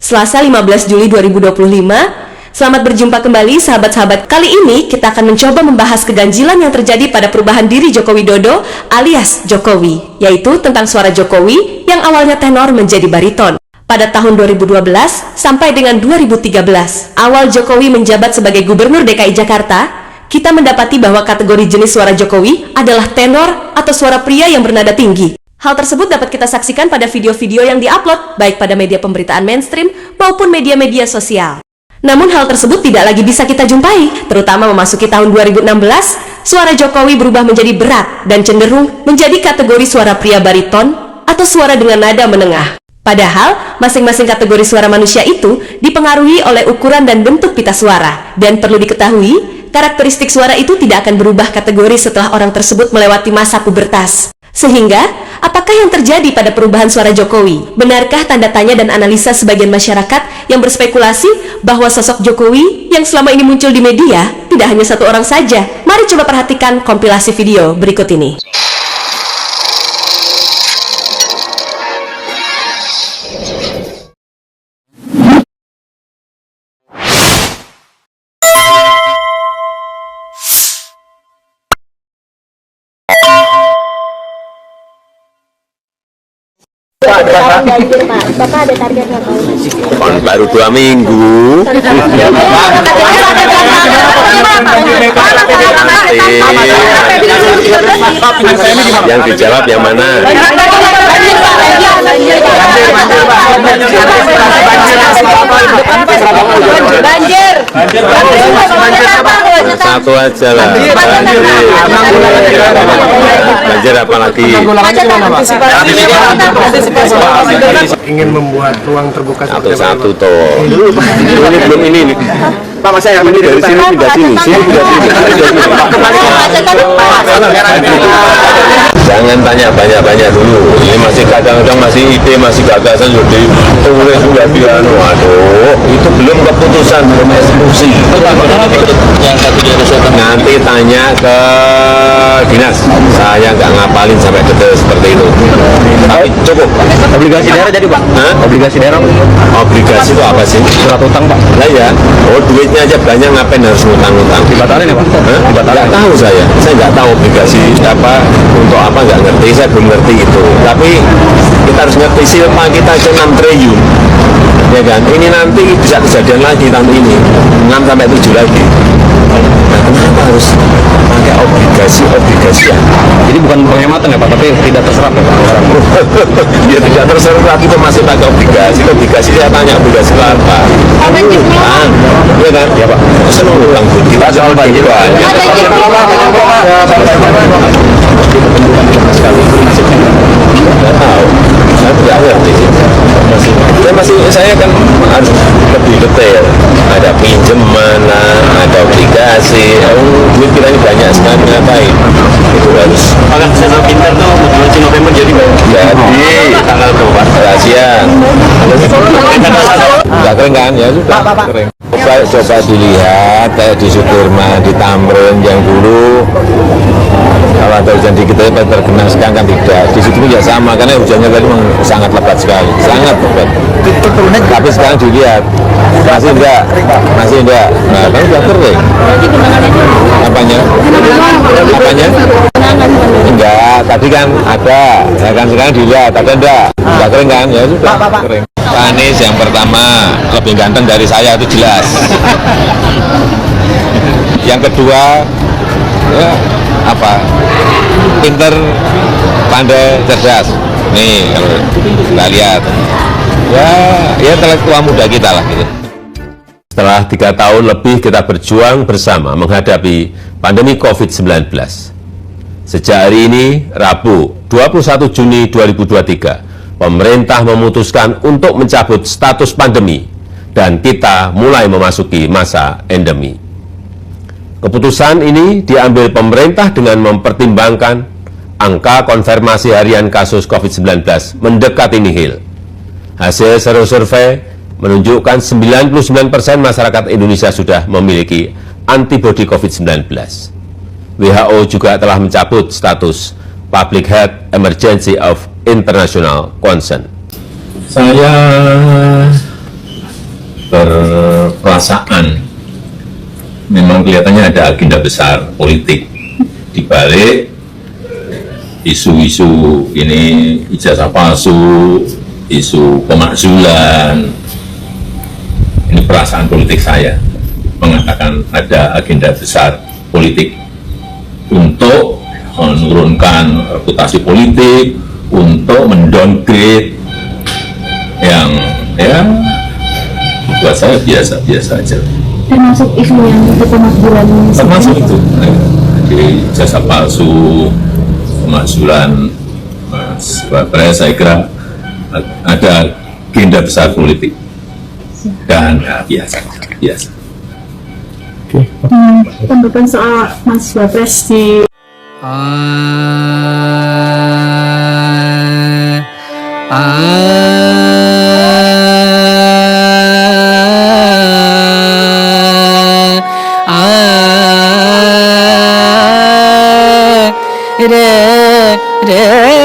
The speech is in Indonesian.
Selasa 15 Juli 2025. Selamat berjumpa kembali sahabat-sahabat. Kali ini kita akan mencoba membahas keganjilan yang terjadi pada perubahan diri Joko Widodo alias Jokowi, yaitu tentang suara Jokowi yang awalnya tenor menjadi bariton. Pada tahun 2012 sampai dengan 2013, awal Jokowi menjabat sebagai Gubernur DKI Jakarta, kita mendapati bahwa kategori jenis suara Jokowi adalah tenor atau suara pria yang bernada tinggi. Hal tersebut dapat kita saksikan pada video-video yang diupload baik pada media pemberitaan mainstream maupun media-media sosial. Namun hal tersebut tidak lagi bisa kita jumpai, terutama memasuki tahun 2016, suara Jokowi berubah menjadi berat dan cenderung menjadi kategori suara pria bariton atau suara dengan nada menengah. Padahal, masing-masing kategori suara manusia itu dipengaruhi oleh ukuran dan bentuk pita suara. Dan perlu diketahui, karakteristik suara itu tidak akan berubah kategori setelah orang tersebut melewati masa pubertas. Sehingga, apakah yang terjadi pada perubahan suara Jokowi? Benarkah tanda tanya dan analisa sebagian masyarakat yang berspekulasi bahwa sosok Jokowi yang selama ini muncul di media tidak hanya satu orang saja? Mari coba perhatikan kompilasi video berikut ini. Bapak ada target berapa? Kan baru 2 minggu. Yang dijawab yang mana? Banjir. Satu aja lah. Banjir apa lagi? Ingin membuat ruang terbuka Satu-satu toh. Ini belum ini nih. Pak, Mas saya Ini dari sini pindah sini, sini pindah sini. Jangan tanya banyak-banyak dulu. Ini masih kadang-kadang masih ide, masih gagasan sudah ditulis sudah bilang, waduh, itu belum keputusan, belum eksekusi. Nanti tanya ke dinas. Saya nggak ngapalin sampai detail seperti itu. Tapi cukup. obligasi daerah jadi Pak? Hah? Obligasi daerah? Obligasi itu apa sih? Surat utang Pak? Lah ya, oh duitnya aja banyak, ngapain harus ngutang-ngutang? Dibatalin ya Pak? Dibatalin? Nggak tahu saya nggak tahu obligasi apa untuk apa, nggak ngerti, saya belum ngerti itu. Tapi kita harus ngerti silpa kita aja 6 triliun, ya kan? Ini nanti bisa kejadian lagi tahun ini 6 sampai 7 lagi. Nah, kenapa harus pakai obligasi ya? Jadi bukan penghematan ya Pak, tapi tidak terserap ya Pak? Ya tidak terserap, itu masih pakai obligasi. Obligasi saya tanya obligasi apa? Iya kan? Ya Pak. Senang utang budi. Kita soal banjir banyak. Nggak tahu. Saya tidak ngerti sih. Saya kan harus lebih detail. Ada pinjaman, ada obligasi. Duit kita ini banyak sekali, ngapain? Itu harus. Apakah saya pintar tuh bulan November jadi tanggal berapa? Rahasia. Nggak kering kan? Ya sudah kering. Coba dilihat kayak di Sudirman, di Tamrin yang dulu kalau ada hujan dikit aja tergenang, sekarang kan tidak. Di situ juga sama, karena hujannya tadi memang sangat lebat sekali, sangat lebat. Tapi sekarang dilihat masih enggak. Nah, kan sudah kering. Apanya? Enggak, tadi kan ada, ya kan sekarang dilihat, ada enggak kering kan? Ya sudah kering. Pak Anies yang pertama lebih ganteng dari saya, itu jelas. Yang kedua, ya apa? Pinter, pandai, cerdas. Nih kalau kita lihat, ya intelektual muda kita lah gitu. Setelah 3 tahun lebih kita berjuang bersama menghadapi pandemi COVID-19. Sejak hari ini, Rabu 21 Juni 2023, pemerintah memutuskan untuk mencabut status pandemi dan kita mulai memasuki masa endemi. Keputusan ini diambil pemerintah dengan mempertimbangkan angka konfirmasi harian kasus COVID-19 mendekati nihil. Hasil survei menunjukkan 99% masyarakat Indonesia sudah memiliki antibodi COVID-19. WHO juga telah mencabut status Public Health Emergency of International Concern. Saya berperasaan memang kelihatannya ada agenda besar politik di balik isu-isu ini, ijazah palsu, isu pemakzulan. Ini perasaan politik saya mengatakan ada agenda besar politik untuk menurunkan reputasi politik, untuk mendowngrade yang ya buat saya biasa-biasa aja. Termasuk isu yang untuk pemakzulan. Termasuk itu, jadi jasa palsu, pemakzulan, Mas Wapres, saya kira ada agenda besar politik dan biasa. Tanggapan soal Mas Wapres di Drena